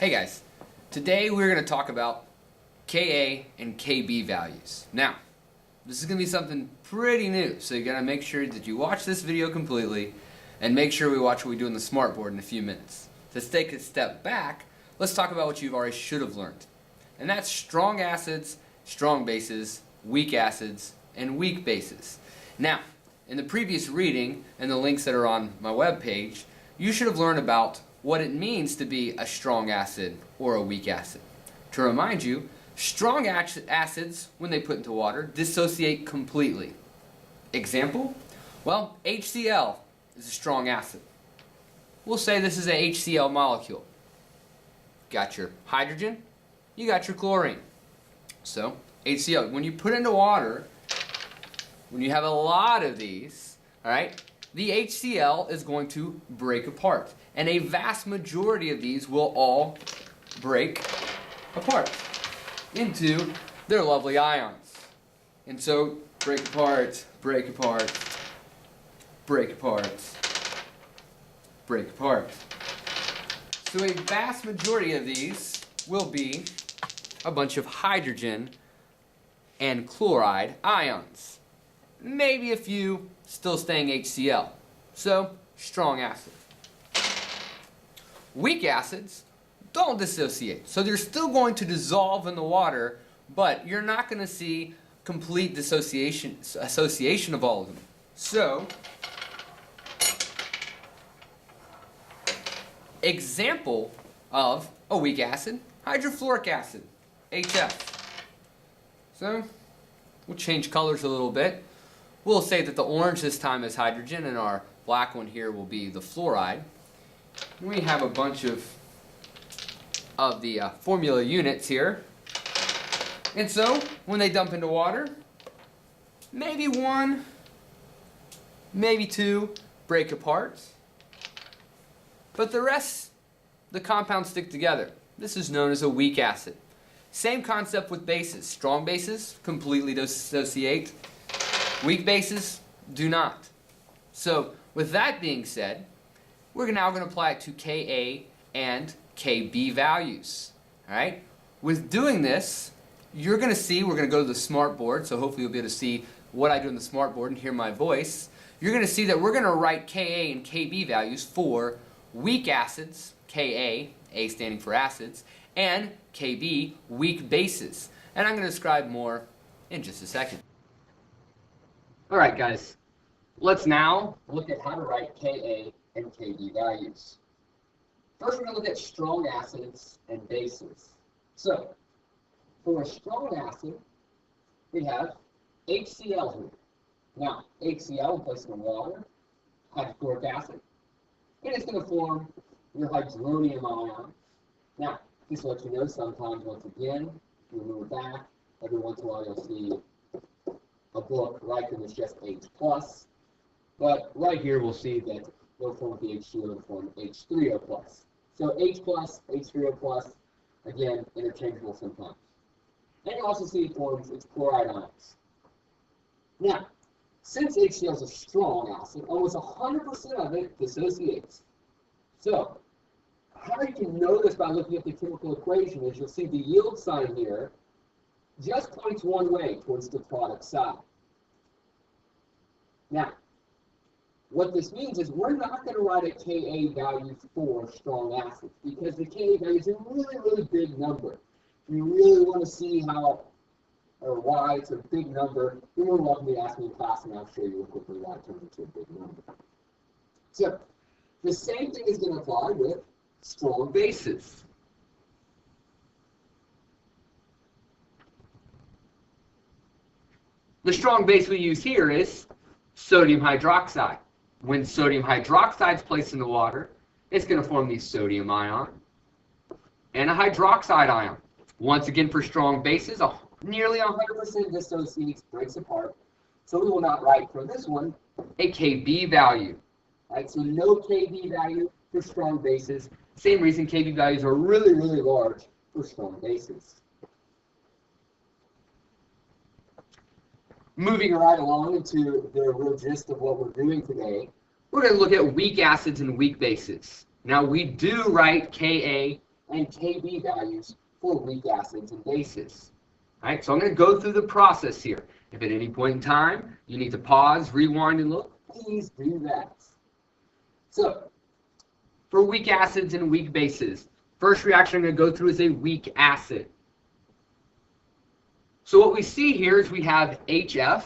Hey guys, today we're going to talk about Ka and Kb values. Now, this is going to be something pretty new, so you got to make sure that you watch this video completely and make sure we watch what we do in the smartboard in a few minutes. To take a step back, let's talk about what you already should have learned. And that's strong acids, strong bases, weak acids, and weak bases. Now, in the previous reading and the links that are on my webpage, you should have learned about what it means to be a strong acid or a weak acid. To remind you, strong acids, when they put into water, dissociate completely. Example? Well, HCl is a strong acid. We'll say this is a HCl molecule. Got your hydrogen, you got your chlorine. So, HCl, when you put into water, when you have a lot of these, alright, the HCl is going to break apart. And a vast majority of these will all break apart into their lovely ions. And so, break apart, break apart, break apart, break apart. So a vast majority of these will be a bunch of hydrogen and chloride ions. Maybe a few still staying HCl. So, strong acid. Weak acids don't dissociate. So they're still going to dissolve in the water, but you're not going to see complete association of all of them. So, example of a weak acid, hydrofluoric acid, HF. So, we'll change colors a little bit. We'll say that the orange this time is hydrogen and our black one here will be the fluoride. We have a bunch of the formula units here. And so, when they dump into water, maybe one, maybe two break apart. But the rest, the compounds stick together. This is known as a weak acid. Same concept with bases. Strong bases completely dissociate. Weak bases do not. So, with that being said, we're now going to apply it to Ka and Kb values. Alright? With doing this, you're going to see, we're going to go to the smartboard, so hopefully you'll be able to see what I do in the smartboard and hear my voice. You're going to see that we're going to write Ka and Kb values for weak acids, Ka, A standing for acids, and Kb, weak bases. And I'm going to describe more in just a second. Alright guys, let's now look at how to write Ka and Kb values. First we're going to look at strong acids and bases. So, for a strong acid, we have HCl here. Now, HCl in place of water, hydrochloric acid, and it's going to form your hydronium ion. Now, just to let you know, sometimes, once again, if you move back, every once in a while you'll see a book writing is just H+. But right here we'll see that they'll form the HCl and form H3O+. So H+, H3O+, again, interchangeable sometimes. And you also see it forms its chloride ions. Now, since HCl is a strong acid, almost 100% of it dissociates. So, how you can know this by looking at the chemical equation is you'll see the yield sign here just points one way, towards the product side. Now, what this means is we're not going to write a Ka value for strong acids because the Ka value is a really, really big number. If you really want to see how or why it's a big number, you're more welcome to ask me in class and I'll show you quickly why it turns into a big number. So, the same thing is going to apply with strong bases. The strong base we use here is sodium hydroxide. When sodium hydroxide is placed in the water, it's going to form the sodium ion and a hydroxide ion. Once again, for strong bases, nearly 100% dissociates, breaks apart. So we will not write for this one a Kb value. Right? So no Kb value for strong bases. Same reason Kb values are really, really large for strong bases. Moving right along into the real gist of what we're doing today, we're going to look at weak acids and weak bases. Now we do write Ka and Kb values for weak acids and bases. All right, so I'm going to go through the process here. If at any point in time you need to pause, rewind, and look, please do that. So, for weak acids and weak bases, first reaction I'm going to go through is a weak acid. So what we see here is we have HF,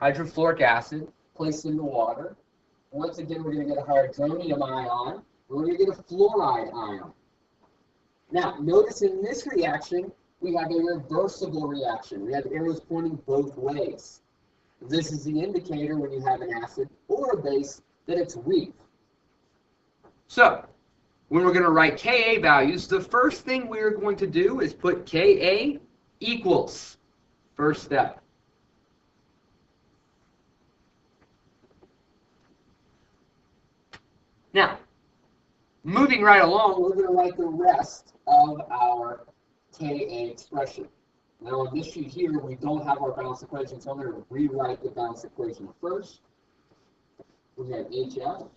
hydrofluoric acid, placed in the water. Once again, we're going to get a hydronium ion, and we're going to get a fluoride ion. Now, notice in this reaction, we have a reversible reaction. We have arrows pointing both ways. This is the indicator when you have an acid or a base that it's weak. So, when we're going to write Ka values, the first thing we're going to do is put Ka equals. First step. Now, moving right along, we're going to write the rest of our Ka expression. Now on this sheet here, we don't have our balanced equation, so I'm going to rewrite the balanced equation first. We have HF,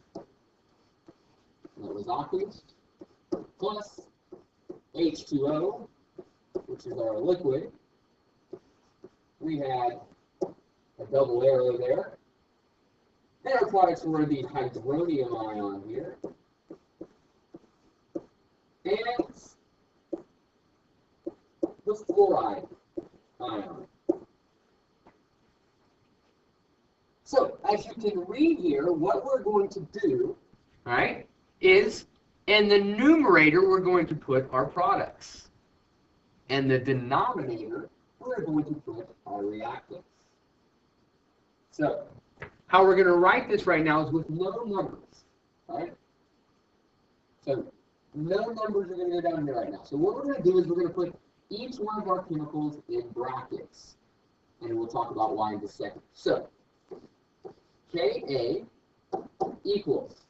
that was aqueous, plus H2O, which is our liquid. We had a double arrow there. And our products were the hydronium ion here. And the fluoride ion. So, as you can read here, what we're going to do, right, is in the numerator we're going to put our products. And the denominator we're going to put our reactants. So, how we're going to write this right now is with no numbers, right? So, no numbers are going to go down here right now. So what we're going to do is we're going to put each one of our chemicals in brackets. And we'll talk about why in just a second. So, Ka equals,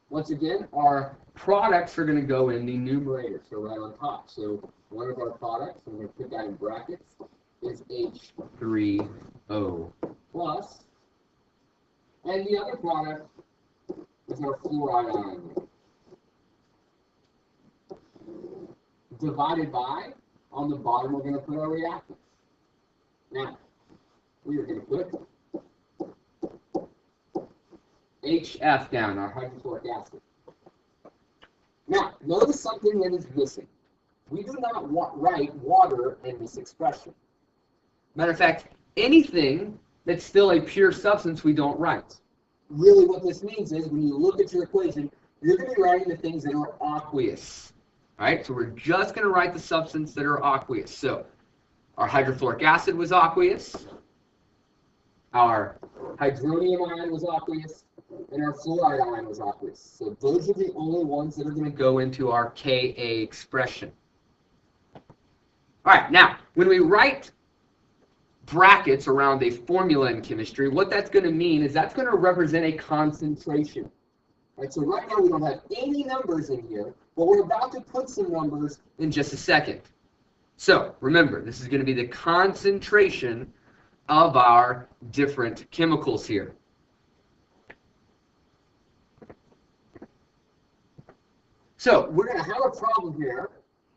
once again, our products are going to go in the numerator, so right on top. So one of our products, I'm going to put that in brackets, is H3O plus. And the other product is our fluoride ion. Divided by, on the bottom we're going to put our reactants. Now, we are going to put HF down, our hydrofluoric acid. Now, notice something that is missing. We do not write water in this expression. Matter of fact, anything that's still a pure substance we don't write. Really what this means is when you look at your equation, you're going to be writing the things that are aqueous. Right? So we're just going to write the substance that are aqueous. So our hydrofluoric acid was aqueous. Our hydronium ion was aqueous. And our fluoride ion was aqueous. So those are the only ones that are going to go into our Ka expression. All right, now, when we write brackets around a formula in chemistry, what that's going to mean is that's going to represent a concentration. Right, so right now we don't have any numbers in here, but we're about to put some numbers in just a second. So remember, this is going to be the concentration of our different chemicals here. So we're going to have a problem here,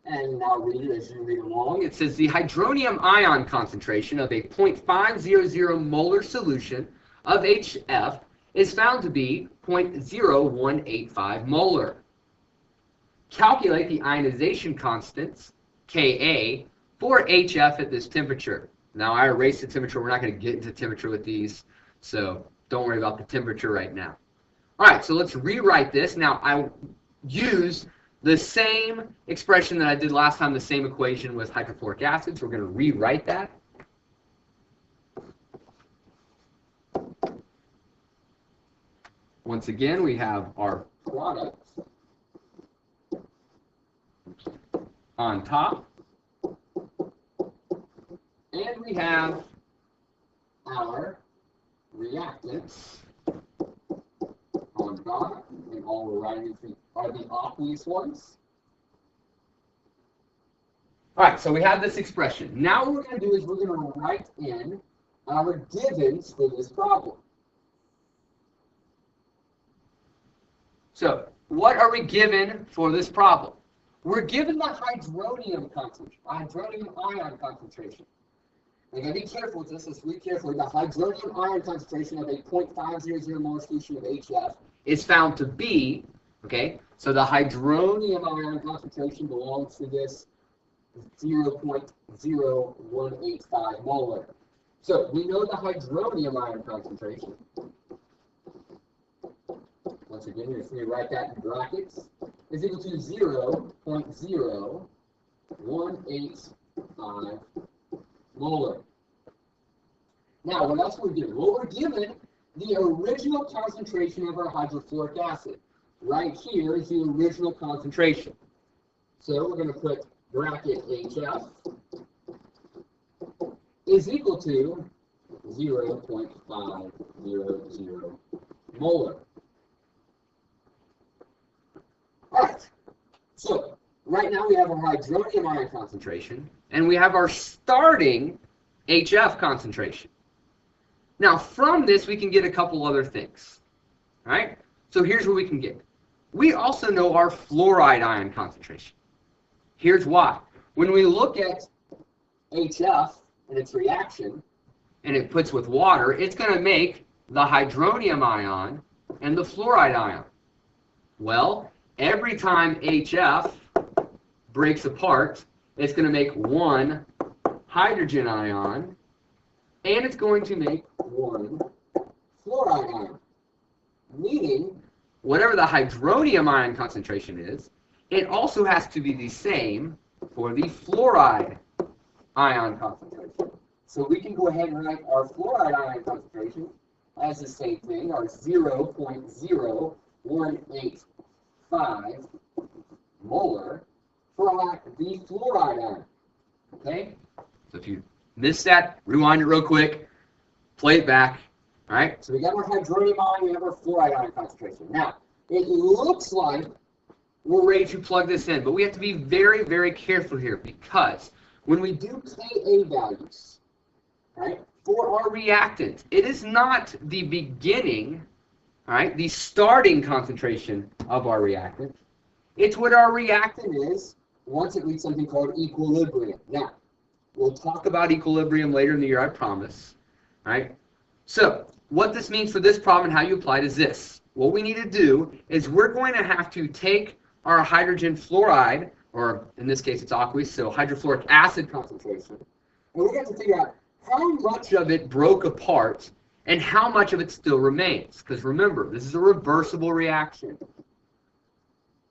and I'll read it as you read along. It says the hydronium ion concentration of a 0.500 molar solution of HF is found to be 0.0185 molar. Calculate the ionization constants, Ka, for HF at this temperature. Now, I erased the temperature. We're not going to get into temperature with these, so don't worry about the temperature right now. All right, so let's rewrite this. Now, I use the same expression that I did last time, the same equation with hydrofluoric acid, so we're going to rewrite that. Once again, we have our product on top, and we have our reactants on bottom, and all we're writing are the aqueous ones. All right, so we have this expression. Now what we're going to do is we're going to write in our givens for this problem. So what are we given for this problem? We're given the hydronium ion concentration. We're going to be careful with this. Let's read carefully. The hydronium ion concentration of a 0.500 molar solution of HF is found to be, okay, so the hydronium ion concentration belongs to this 0.0185 molar. So we know the hydronium ion concentration. Once again, you're just going to write that in brackets. Is equal to 0.0185 molar. Now, what else were we given? Well, we're given the original concentration of our hydrofluoric acid. Right here is the original concentration. So we're going to put bracket HF is equal to 0.500 molar. All right. So right now we have our hydronium ion concentration, and we have our starting HF concentration. Now, from this, we can get a couple other things. All right? So here's what we can get. We also know our fluoride ion concentration. Here's why. When we look at HF and its reaction, and it puts with water, it's going to make the hydronium ion and the fluoride ion. Well, every time HF breaks apart, it's going to make one hydrogen ion, and it's going to make one fluoride ion. Meaning, whatever the hydronium ion concentration is, it also has to be the same for the fluoride ion concentration. So we can go ahead and write our fluoride ion concentration as the same thing, our 0.0185 molar for the fluoride ion. Okay? So if you missed that, rewind it real quick, play it back. All right? So we got our hydronium ion, we have our fluoride ion concentration. Now, it looks like we're ready to plug this in, but we have to be very, very careful here, because when we do Ka values, right, for our reactant, it is not the beginning, right, the starting concentration of our reactant. It's what our reactant is once it reaches something called equilibrium. Now, we'll talk about equilibrium later in the year, I promise. Right? So, what this means for this problem and how you apply it is this. What we need to do is we're going to have to take our hydrogen fluoride, or in this case it's aqueous, so hydrofluoric acid concentration, and we're going to figure out how much of it broke apart and how much of it still remains. Because remember, this is a reversible reaction.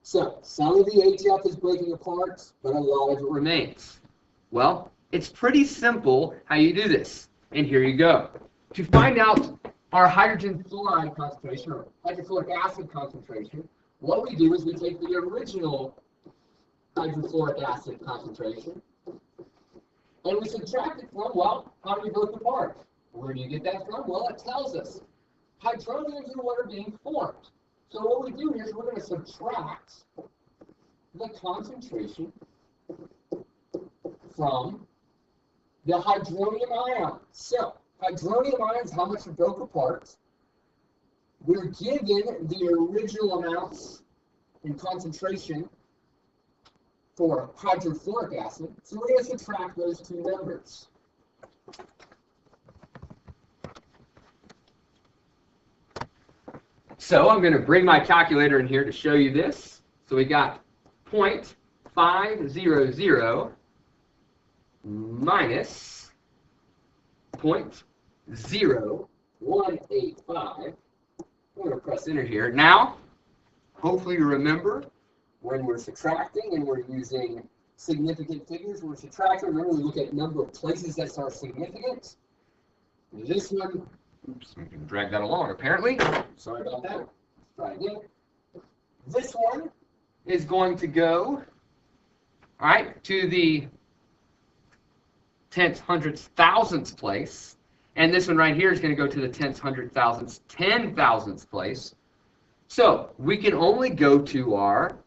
So, some of the HF is breaking apart, but a lot of it remains. Well, it's pretty simple how you do this. And here you go. To find out our hydrogen fluoride concentration, or hydrofluoric acid concentration, what we do is we take the original hydrofluoric acid concentration, and we subtract it from, well, how do we broke apart? Where do you get that from? Well, it tells us hydroniums are what are being formed. So what we do here is we're going to subtract the concentration from the hydronium ion. So hydronium ions, how much it broke apart. We're given the original amounts in concentration for hydrofluoric acid, so we're going to subtract those two numbers. So I'm going to bring my calculator in here to show you this. So we got 0.500 minus 0.0185. I'm going to press enter here. Now, hopefully you remember when we're subtracting and we're using significant figures, we're subtracting. Remember, we look at number of places that are significant. This one, oops, we can drag that along apparently. Sorry about that. Let's try again. This one is going to go, all right, to the 10th, 100th, thousandth place. And this one right here is going to go to the 10th, 100th, thousandth, 10,000th place. So we can only go to our